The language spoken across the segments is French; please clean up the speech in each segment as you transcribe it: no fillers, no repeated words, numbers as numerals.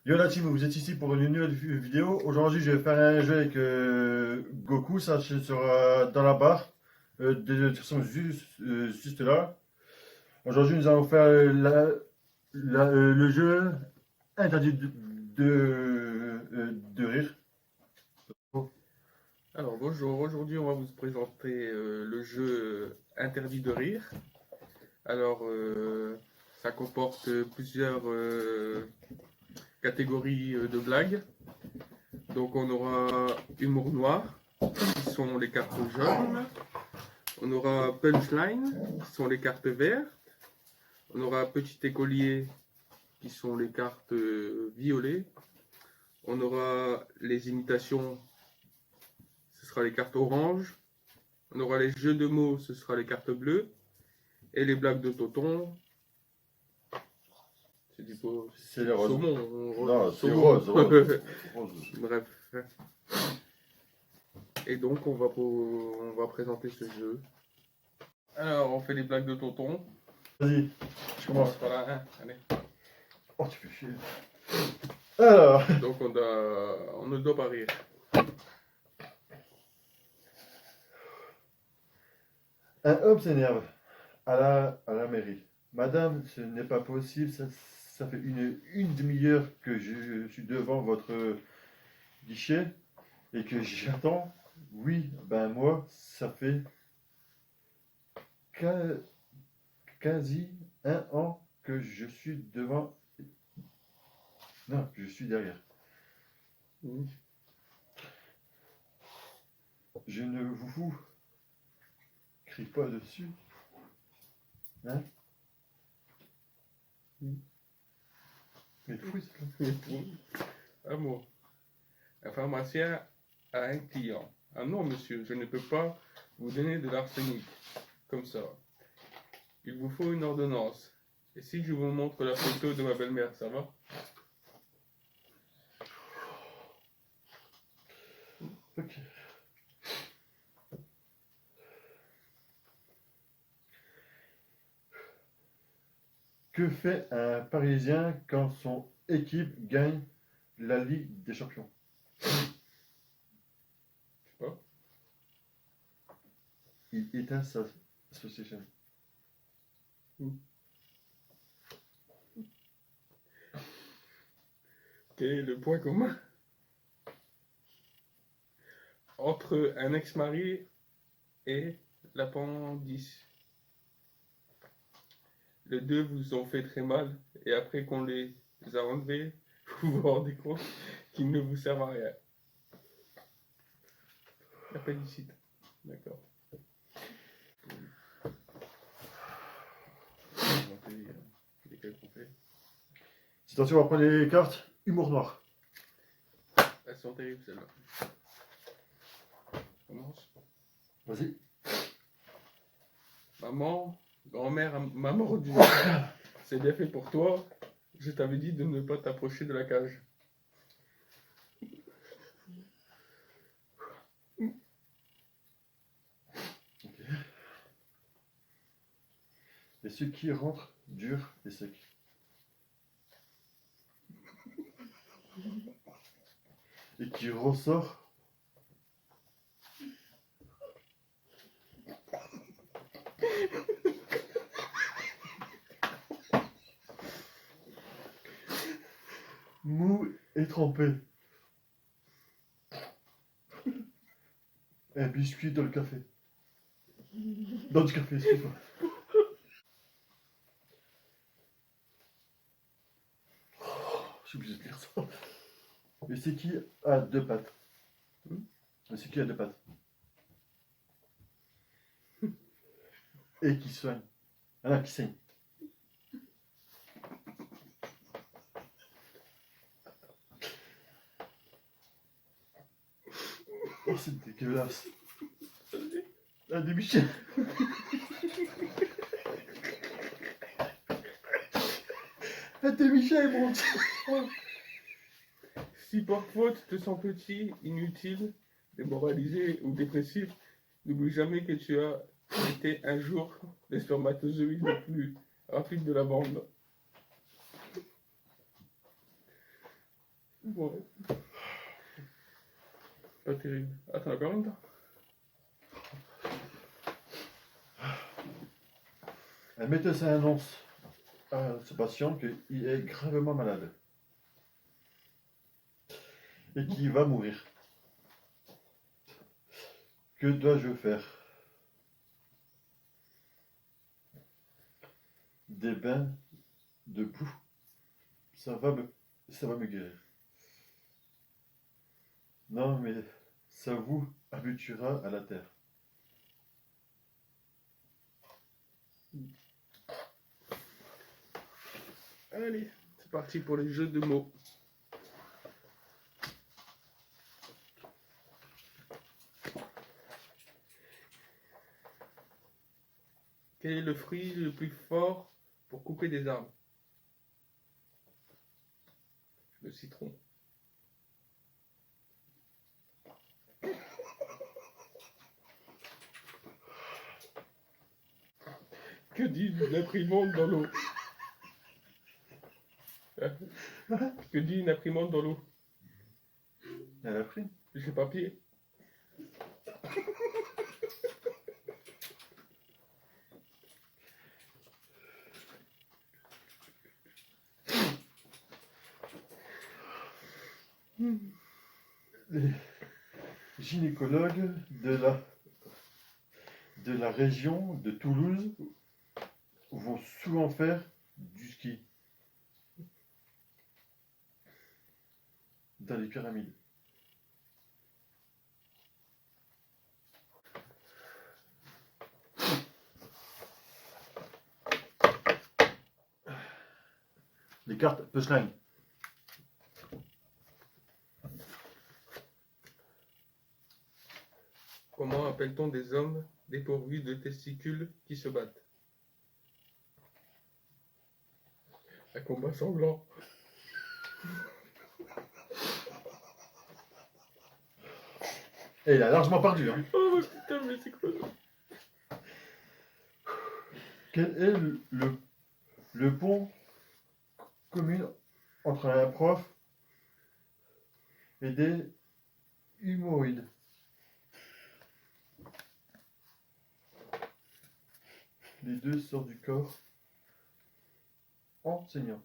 Yo la team, vous êtes ici pour une nouvelle vidéo. Aujourd'hui, je vais faire un jeu avec Goku. Ça sera dans la barre. De toute façon, juste là. Aujourd'hui, nous allons faire le jeu interdit de rire. Alors bonjour, aujourd'hui on va vous présenter le jeu Interdit de rire. Alors ça comporte plusieurs catégories de blagues. Donc on aura humour noir, qui sont les cartes jaunes. On aura punchline, qui sont les cartes vertes. On aura petit écolier, qui sont les cartes violettes. On aura les imitations, ce sera les cartes oranges. On aura les jeux de mots, ce sera les cartes bleues. Et les blagues de Tonton, c'est du pot. C'est les roses. Saumon. Non, c'est saumon. rose. Rose. Bref. Et donc on va présenter ce jeu. Alors on fait les blagues de Tonton. Vas-y, je commence. Voilà, hein, allez. Oh, tu fais chier. Alors, Donc on ne doit pas rire. un homme s'énerve à la mairie. Madame, ce n'est pas possible, ça fait une demi-heure que je suis devant votre guichet et que j'attends. Oui, ben moi, ça fait quasi un an que je suis devant. Non, je suis derrière. Je ne vous crie pas dessus. Hein? Mais fou, Un mot. Un pharmacien a un client. Ah non, monsieur, je ne peux pas vous donner de l'arsenic comme ça. Il vous faut une ordonnance. Et si je vous montre la photo de ma belle-mère, ça va? Ok. Que fait un Parisien quand son équipe gagne la Ligue des Champions? Je sais pas. Il éteint sa association. Quel est le point commun entre un ex-mari et l'appendice? Les deux vous ont fait très mal et après qu'on les a enlevés, vous vous rendez compte qu'ils ne vous servent à rien. Appendicite. D'accord. Attention, on va prendre les cartes. Humour noir. Elles sont terribles celles-là. Commence. Vas-y. Maman, grand-mère m'a mordu. C'est bien fait pour toi. Je t'avais dit de ne pas t'approcher de la cage. Okay. Et ce qui rentre dur et sec. Et qui ressort mou et trempé. Un biscuit dans le café. Dans du café, excuse-moi. Je suis obligé de lire ça. Et c'est qui a deux pattes? Et c'est qui a deux pattes? Et qui soigne. Ah, qui saigne. Oh, c'est dégueulasse. Un demi-chien. Un demi-chien, mon Dieu. Si par faute te sens petit, inutile, démoralisé ou dépressif, n'oublie jamais que tu as été un jour le spermatozoïde le plus rapide de la bande. Ouais. Pas terrible. Ah, t'en as encore une, toi? Un médecin annonce à ce patient qu'il est gravement malade et qu'il va mourir. Que dois-je faire? Des bains de boue, ça va me guérir. Non, mais ça vous habituera à la terre. Allez, c'est parti pour les jeux de mots. Quel est le fruit le plus fort pour couper des arbres? Le citron. Que dit une imprimante dans l'eau? Que dit une imprimante dans l'eau? Elle a pris. J'ai papier. Les gynécologues de la région de Toulouse vont souvent faire du ski dans les pyramides. Les cartes punchline. Comment appelle-t-on des hommes dépourvus de testicules qui se battent? Un combat sanglant. Et il a largement perdu. Hein. Oh mais putain, mais c'est quoi ça? Quel est le pont commun entre un prof et des humoïdes? Les deux sortent du corps enseignant.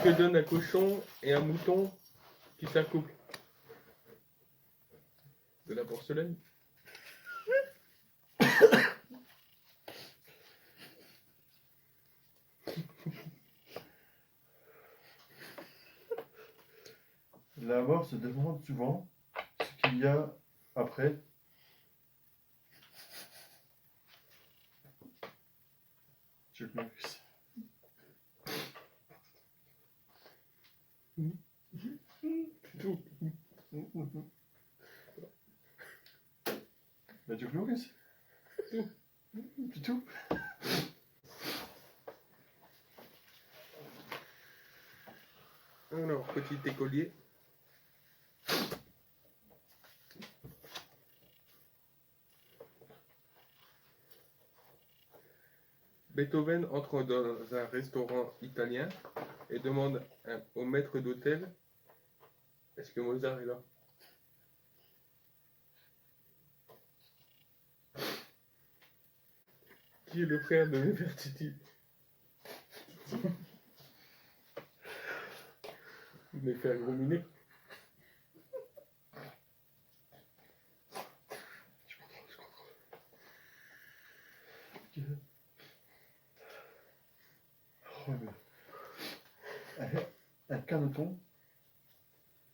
Que donne un cochon et un mouton qui s'accouplent? De la porcelaine. La mort se demande souvent ce qu'il y a après. Je me fixe. C'est tout. Bah, tu Lucas? C'est tout. Alors, petit écolier. Beethoven entre dans un restaurant italien et demande au maître d'hôtel: est-ce que Mozart est là? Qui est le frère de Nefertiti? Néfergomini. Un caneton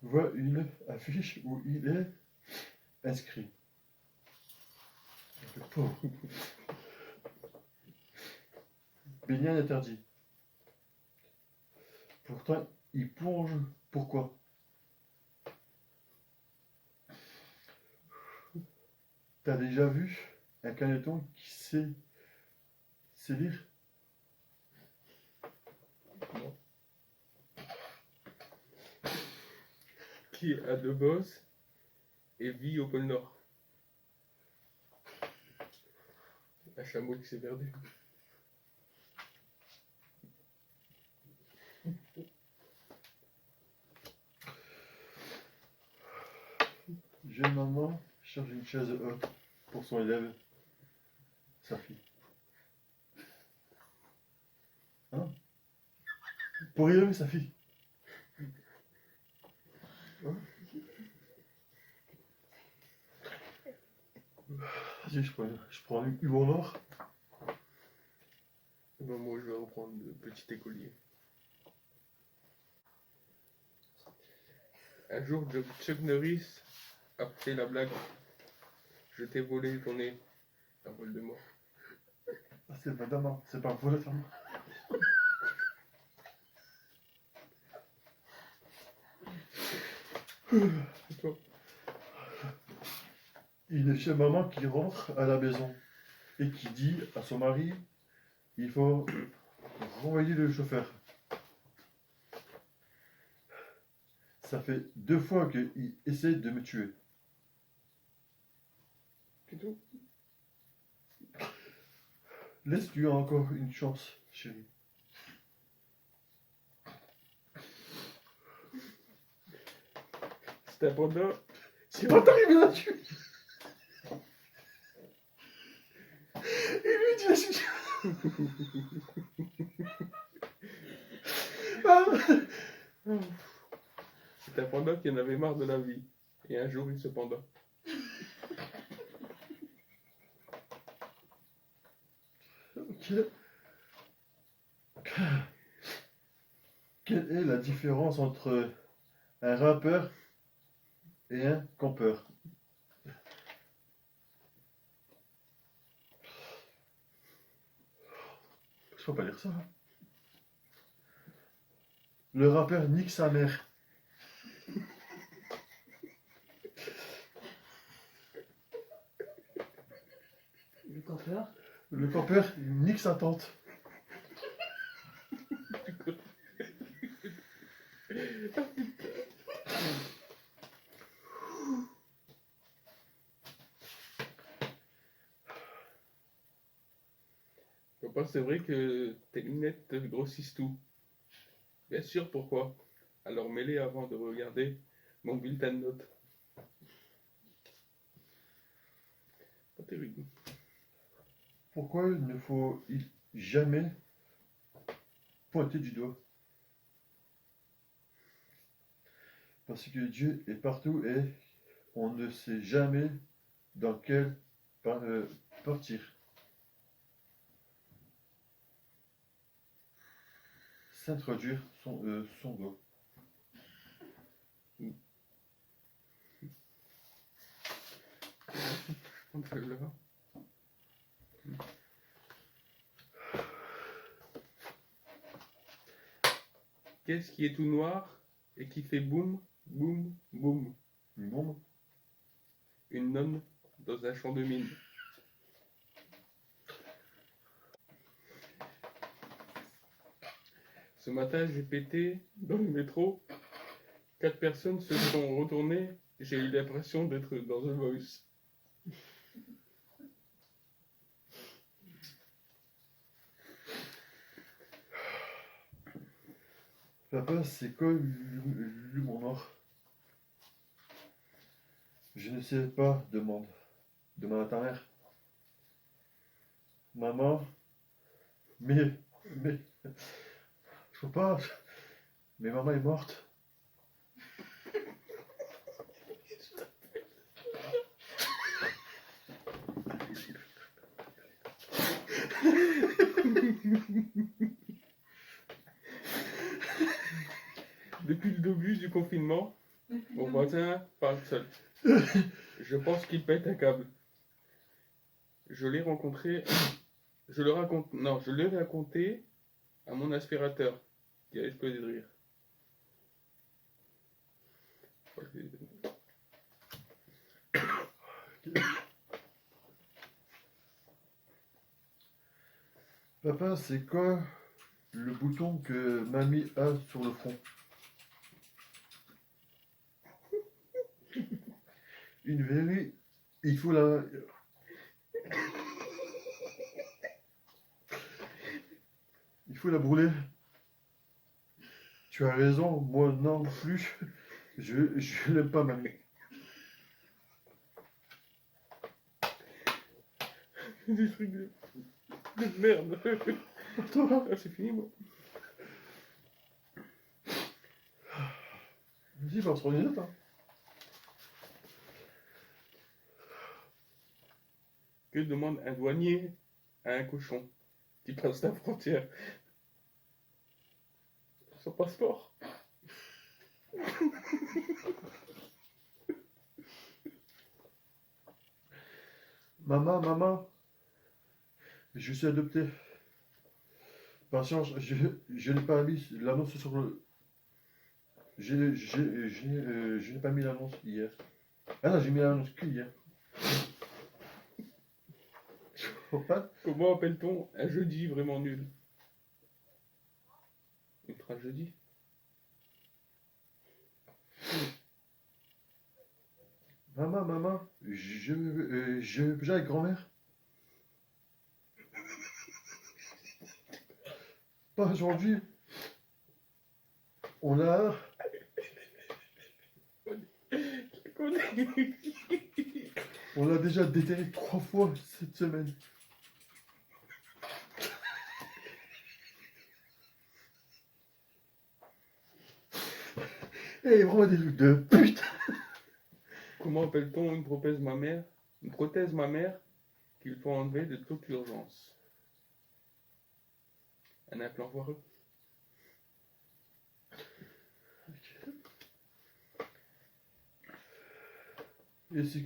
voit une affiche où il est inscrit. Le pauvre. Baignade interdit. Pourtant, il plonge. Pourquoi? T'as déjà vu un caneton qui sait lire? Non. Qui a deux bosses et vit au pôle Nord? Un chameau qui s'est perdu. jeune maman cherche une chaise haute pour son élève, sa fille. Hein? Pour élever sa fille. Hein? Vas-y, je prends une humour noir. Ben, moi, je vais reprendre le petit écolier. Un jour, Chuck Norris a fait la blague. Je t'ai volé ton nez. Un vol de mort. Ah, c'est madame, hein. C'est pas un vol, ça. Et toi? Une chez maman qui rentre à la maison et qui dit à son mari, il faut renvoyer le chauffeur. Ça fait 2 fois qu'il essaie de me tuer. C'est tout? Laisse-lui encore une chance, chérie. C'était un panda. C'est pas t'arriver à la tuer. Et lui dit la suite. C'est un panda qui en avait marre de la vie. Et un jour, il se panda. Ok. Quelle est la différence entre un rappeur et un campeur? Je peux pas lire ça. Hein. Le rappeur nique sa mère. Le campeur. Le campeur nique sa tante. Papa, c'est vrai que tes lunettes grossissent tout. Bien sûr, pourquoi? Alors mets-les avant de regarder mon bulletin de notes. Pas terrible. Pourquoi il ne faut jamais pointer du doigt? Parce que Dieu est partout et on ne sait jamais dans quel partir. S'introduire son doigt. On se lève. Qu'est-ce qui est tout noir et qui fait boum, boum, boum? Une bombe? Une nonne dans un champ de mine. Ce matin, j'ai pété dans le métro. 4 personnes se sont retournées. J'ai eu l'impression d'être dans The Voice. Papa, c'est quoi l'humour noir? Je ne sais pas, demande à ta mère. Maman, mais, je peux pas, mais maman est morte. Depuis le début du confinement, mon voisin parle seul. Je pense qu'il pète un câble. Je l'ai rencontré. Je l'ai raconté à mon aspirateur qui a explosé de rire. Papa, c'est quoi le bouton que mamie a sur le front? Une vérité, il faut la... Il faut la brûler. Tu as raison, moi non plus. Je l'aime pas, mamie. Des trucs de merde. Toi, Ah, c'est fini, moi. vas-y, va se prendre une autre. Hein. Que demande un douanier à un cochon qui passe la frontière? Son passeport. Maman, je suis adopté. Patience, je n'ai pas mis l'annonce sur le. Je n'ai pas mis l'annonce hier. Ah non, j'ai mis l'annonce que hier. Pas. Comment appelle-t-on un jeudi vraiment nul? Une tragédie. Maman, je veux avec grand-mère. Pas aujourd'hui. On a. On l'a déjà déterré 3 fois cette semaine. Eh, vraiment des trucs de putain. Comment appelle-t-on une prothèse mammaire? Une prothèse mammaire qu'il faut enlever de toute urgence. Un implant foireux. Et c'est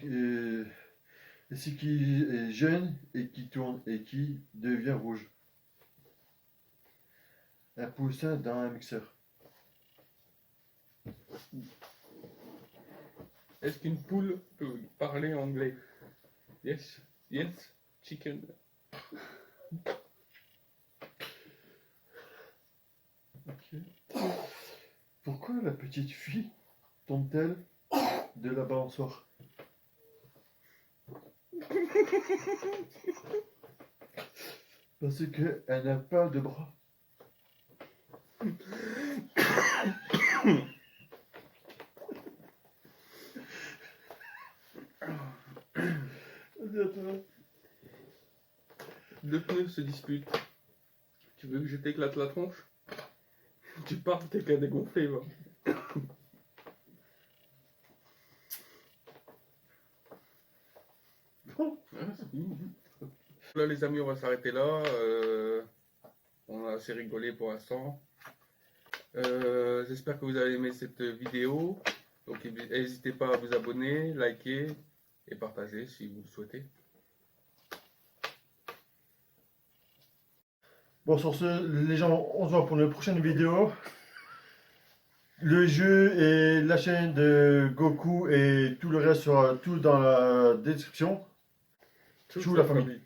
qui est jeune et qui tourne et qui devient rouge. Un poussin dans un mixeur. Est-ce qu'une poule peut parler anglais? Yes, yes, chicken. Ok. Pourquoi la petite fille tombe-t-elle de la balançoire? Parce qu'elle n'a pas de bras. Vas-y, à toi. Deux pneus se disputent. Tu veux que je t'éclate la tronche? Tu pars, t'es qu'à dégonfler, va. Bon. C'est fini. Là, les amis, on va s'arrêter là. On a assez rigolé pour l'instant. J'espère que vous avez aimé cette vidéo. Donc, n'hésitez pas à vous abonner, liker et partager si vous le souhaitez. Bon, sur ce, les gens, on se voit pour une prochaine vidéo. Le jeu et la chaîne de Goku et tout le reste sera tout dans la description. Tchou la famille.